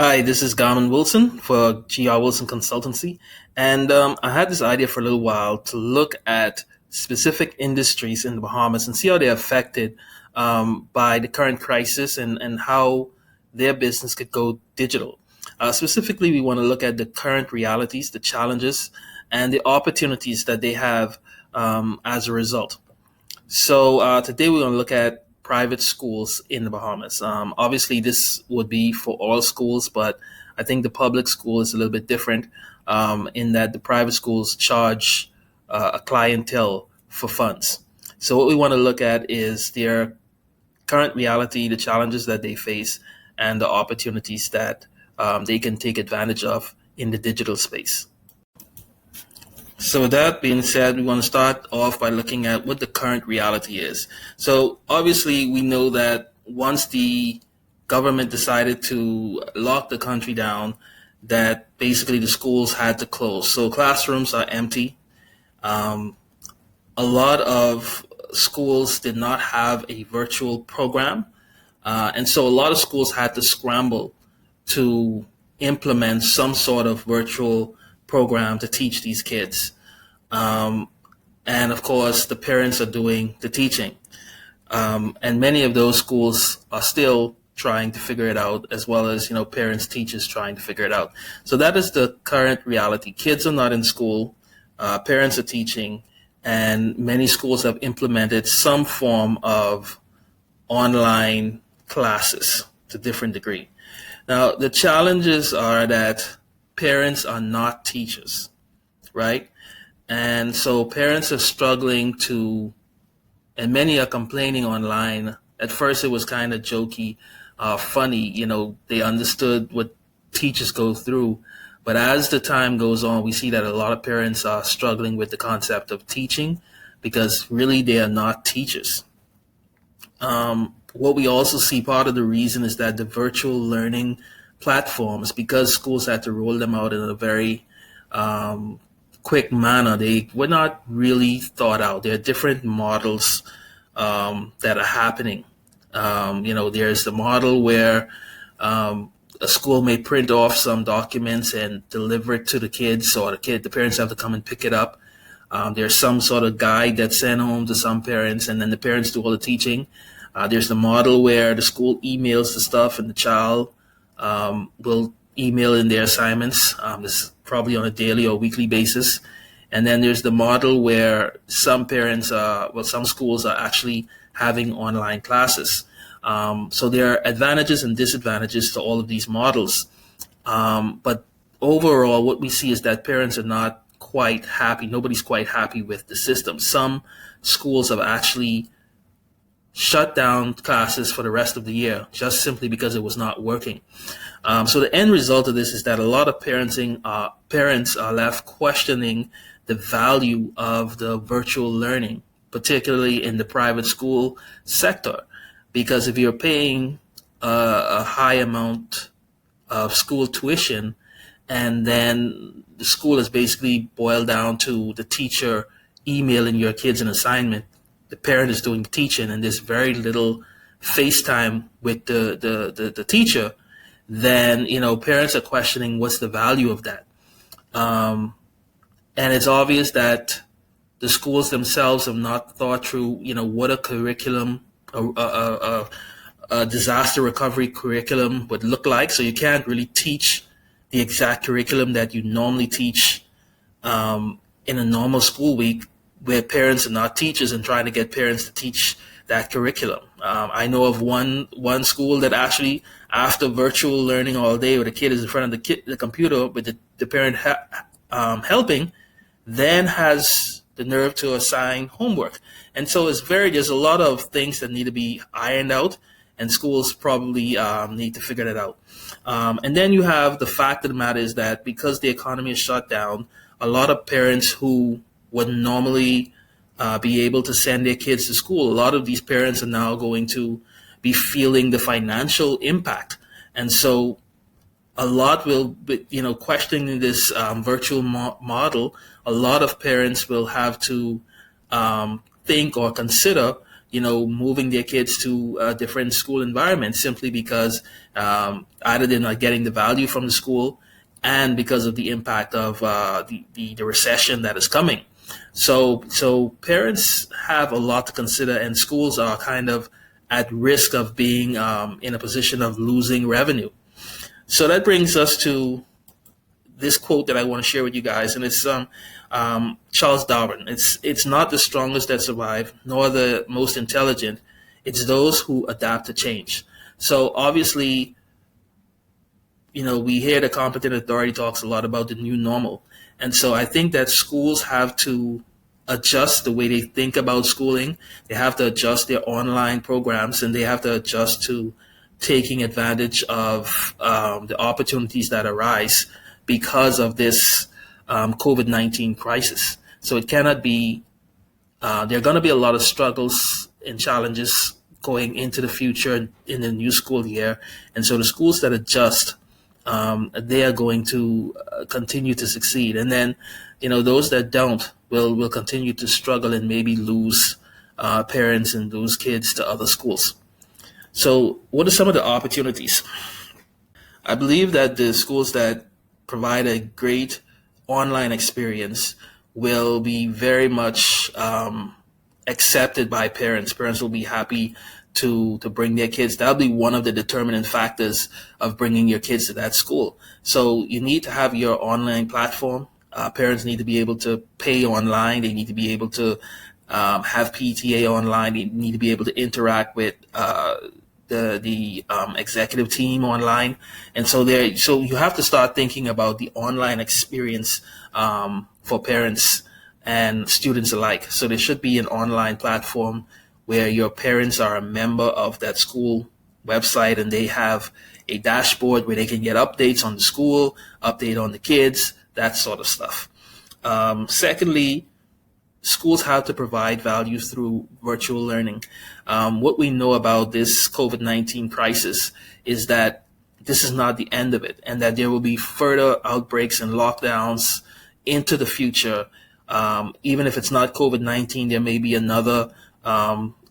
Hi, this is Garmin Wilson for GR Wilson Consultancy. And I had this idea for a little while to look at specific industries in the Bahamas and see how they're affected by the current crisis and how their business could go digital. Specifically, we want to look at the current realities, the challenges, and the opportunities that they have as a result. So today we're going to look at private schools in the Bahamas. Obviously, this would be for all schools, but I think the public school is a little bit different in that the private schools charge a clientele for funds. So what we want to look at is their current reality, the challenges that they face, and the opportunities that they can take advantage of in the digital space. So with that being said, we want to start off by looking at what the current reality is. So obviously we know that once the government decided to lock the country down, that basically the schools had to close. So classrooms are empty. Um, a lot of schools did not have a virtual program. And so a lot of schools had to scramble to implement some sort of virtual program to teach these kids. Um, and of course, the parents are doing the teaching. And many of those schools are still trying to figure it out, as well as, parents, teachers trying to figure it out. So that is the current reality. Kids are not in school, parents are teaching, and many schools have implemented some form of online classes to different degree. Now, the challenges are that parents are not teachers, right? And so parents are struggling to, and many are complaining online. At first, it was kind of jokey, funny. They understood what teachers go through. But as the time goes on, we see that a lot of parents are struggling with the concept of teaching because really they are not teachers. What we also see, part of the reason is that the virtual learning platforms, because schools had to roll them out in a very quick manner, they were not really thought out. There are different models that are happening. There's the model where a school may print off some documents and deliver it to the kids, or the parents have to come and pick it up. There's some sort of guide that's sent home to some parents, and then the parents do all the teaching. There's the model where the school emails the stuff, and the child will email in their assignments. This is probably on a daily or weekly basis. And then there's the model where some schools are actually having online classes. So there are advantages and disadvantages to all of these models. But overall, what we see is that parents are not quite happy. Nobody's quite happy with the system. Some schools have actually shut down classes for the rest of the year just simply because it was not working. So the end result of this is that a lot of parents are left questioning the value of the virtual learning, particularly in the private school sector, because if you're paying a high amount of school tuition, and then the school is basically boiled down to the teacher emailing your kids an assignment, the parent is doing the teaching, and there's very little FaceTime with the teacher, then parents are questioning what's the value of that. And it's obvious that the schools themselves have not thought through, what a curriculum, a disaster recovery curriculum would look like. So you can't really teach the exact curriculum that you normally teach in a normal school week, where parents are not teachers and trying to get parents to teach that curriculum. I know of one school that actually, after virtual learning all day, where the kid is in front of the computer with the parent helping, then has the nerve to assign homework. And so there's a lot of things that need to be ironed out, and schools probably need to figure that out. And then you have the fact of the matter is that because the economy is shut down, a lot of parents who would normally be able to send their kids to school, a lot of these parents are now going to be feeling the financial impact. And so a lot will be, questioning this virtual model. A lot of parents will have to think or consider moving their kids to a different school environment simply because either they're not getting the value from the school and because of the impact of the recession that is coming. So parents have a lot to consider, and schools are kind of at risk of being in a position of losing revenue. So that brings us to this quote that I want to share with you guys, and it's Charles Darwin. It's not the strongest that survive, nor the most intelligent. It's those who adapt to change. So obviously, we hear the competent authority talks a lot about the new normal, and so I think that schools have to adjust the way they think about schooling. They have to adjust their online programs, and they have to adjust to taking advantage of the opportunities that arise because of this COVID-19 crisis. So it cannot be, there are going to be a lot of struggles and challenges going into the future in the new school year. And so the schools that adjust, they are going to continue to succeed. And then, those that don't will continue to struggle and maybe lose parents and lose kids to other schools. So what are some of the opportunities? I believe that the schools that provide a great online experience will be very much accepted by parents. Parents will be happy to bring their kids. That'll be one of the determinant factors of bringing your kids to that school. So you need to have your online platform. Parents need to be able to pay online. They need to be able to have PTA online. They need to be able to interact with the executive team online, and so you have to start thinking about the online experience for parents and students alike. So there should be an online platform where your parents are a member of that school website, and they have a dashboard where they can get updates on the school, update on the kids, that sort of stuff. Secondly, schools have to provide value through virtual learning. What we know about this COVID-19 crisis is that this is not the end of it, and that there will be further outbreaks and lockdowns into the future. Even if it's not COVID-19, there may be another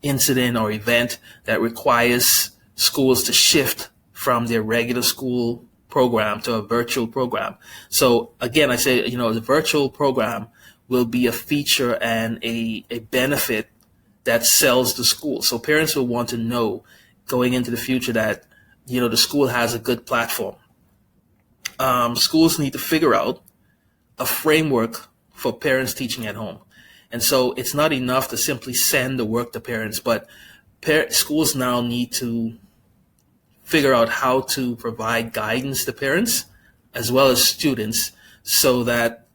incident or event that requires schools to shift from their regular school program to a virtual program. So again, I say, the virtual program will be a feature and a benefit that sells the school. So parents will want to know going into the future that, the school has a good platform. Schools need to figure out a framework for parents teaching at home. And so it's not enough to simply send the work to parents, but schools now need to figure out how to provide guidance to parents as well as students so that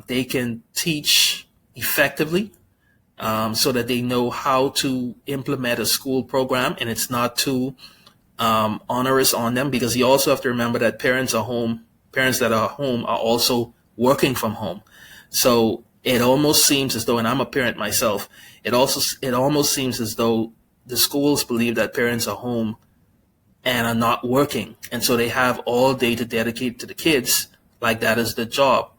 they can teach effectively, so that they know how to implement a school program and it's not too onerous on them, because you also have to remember that parents that are home are also working from home. So it almost seems as though, and I'm a parent myself, it almost seems as though the schools believe that parents are home and are not working, and so they have all day to dedicate to the kids, like that is the job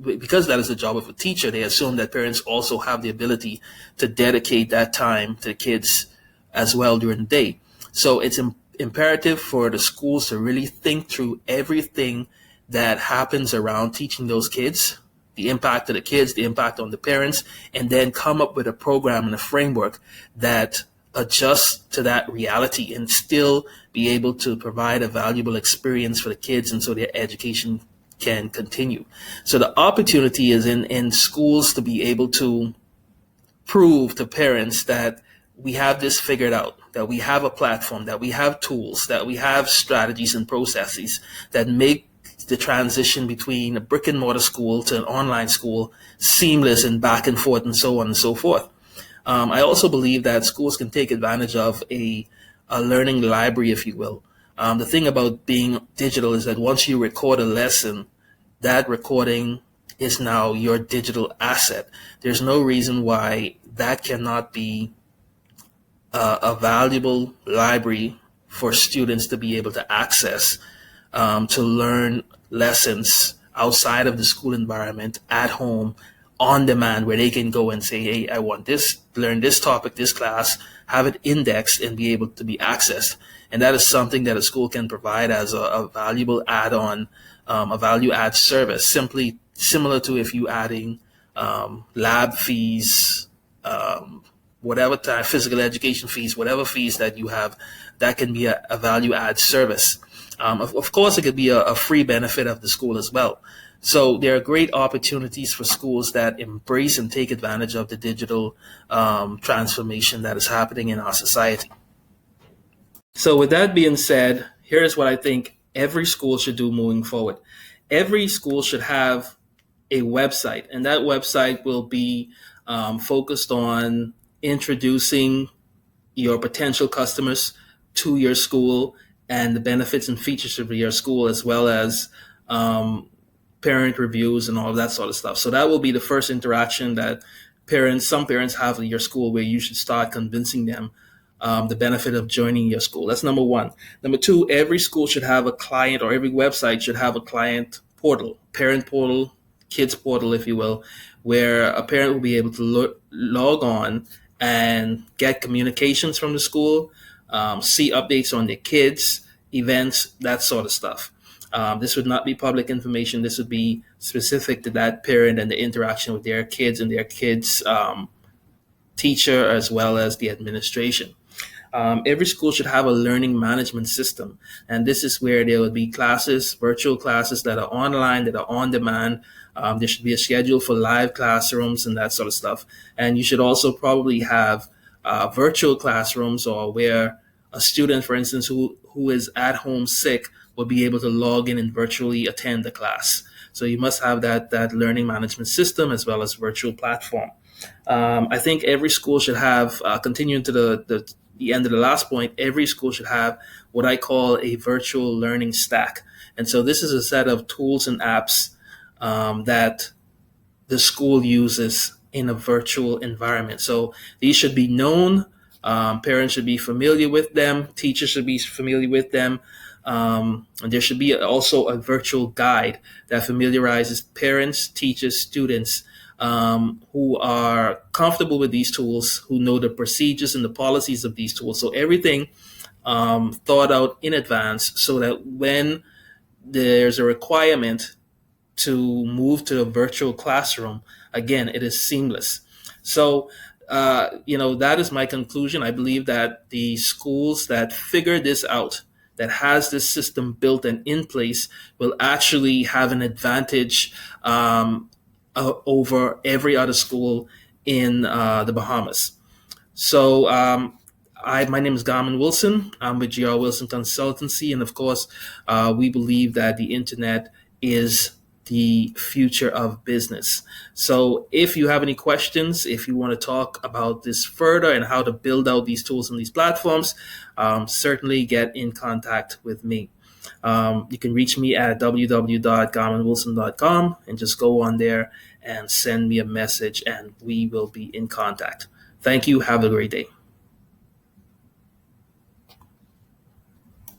because that is the job of a teacher. They assume that parents also have the ability to dedicate that time to the kids as well during the day. So it's imperative for the schools to really think through everything that happens around teaching those kids, the impact of the kids, the impact on the parents, and then come up with a program and a framework that adjusts to that reality and still be able to provide a valuable experience for the kids, and so their education can continue. So the opportunity is in schools to be able to prove to parents that we have this figured out, that we have a platform, that we have tools, that we have strategies and processes that make the transition between a brick and mortar school to an online school seamless and back and forth and so on and so forth. I also believe that schools can take advantage of a learning library, if you will. The thing about being digital is that once you record a lesson, that recording is now your digital asset. There's no reason why that cannot be a valuable library for students to be able to access, to learn lessons outside of the school environment, at home, on demand where they can go and say, hey, I want this, learn this topic, this class, have it indexed and be able to be accessed. And that is something that a school can provide as a valuable add-on, a value add service, simply similar to if you adding lab fees, whatever type, physical education fees, whatever fees that you have, that can be a value add service. Of course, it could be a free benefit of the school as well. So there are great opportunities for schools that embrace and take advantage of the digital transformation that is happening in our society. So with that being said, here's what I think every school should do moving forward. Every school should have a website, and that website will be focused on introducing your potential customers to your school and the benefits and features of your school, as well as parent reviews and all of that sort of stuff. So that will be the first interaction that some parents have with your school, where you should start convincing them the benefit of joining your school. That's number one. Number two, every school should have a client, or every website should have a client portal, parent portal, kids portal, if you will, where a parent will be able to log on and get communications from the school, see updates on their kids, events, that sort of stuff. This would not be public information. This would be specific to that parent and the interaction with their kids and their kids' teacher, as well as the administration. Every school should have a learning management system. And this is where there will be classes, virtual classes that are online, that are on demand. There should be a schedule for live classrooms and that sort of stuff. And you should also probably have virtual classrooms, or where a student, for instance, who is at home sick will be able to log in and virtually attend the class. So you must have that learning management system as well as virtual platform. I think every school should have, continuing to the end of the last point, every school should have what I call a virtual learning stack. And so this is a set of tools and apps that the school uses in a virtual environment. So these should be known. Parents should be familiar with them. Teachers should be familiar with them. And there should be also a virtual guide that familiarizes parents, teachers, students who are comfortable with these tools, who know the procedures and the policies of these tools. So everything thought out in advance, so that when there's a requirement to move to a virtual classroom, again, it is seamless. So, that is my conclusion. I believe that the schools that figure this out, that has this system built and in place, will actually have an advantage over every other school in the Bahamas. So my name is Garmin Wilson. I'm with GR Wilson Consultancy. And of course, we believe that the internet is the future of business. So if you have any questions, if you want to talk about this further and how to build out these tools and these platforms, certainly get in contact with me. You can reach me at www.garminwilson.com and just go on there and send me a message, and we will be in contact. Thank you. Have a great day.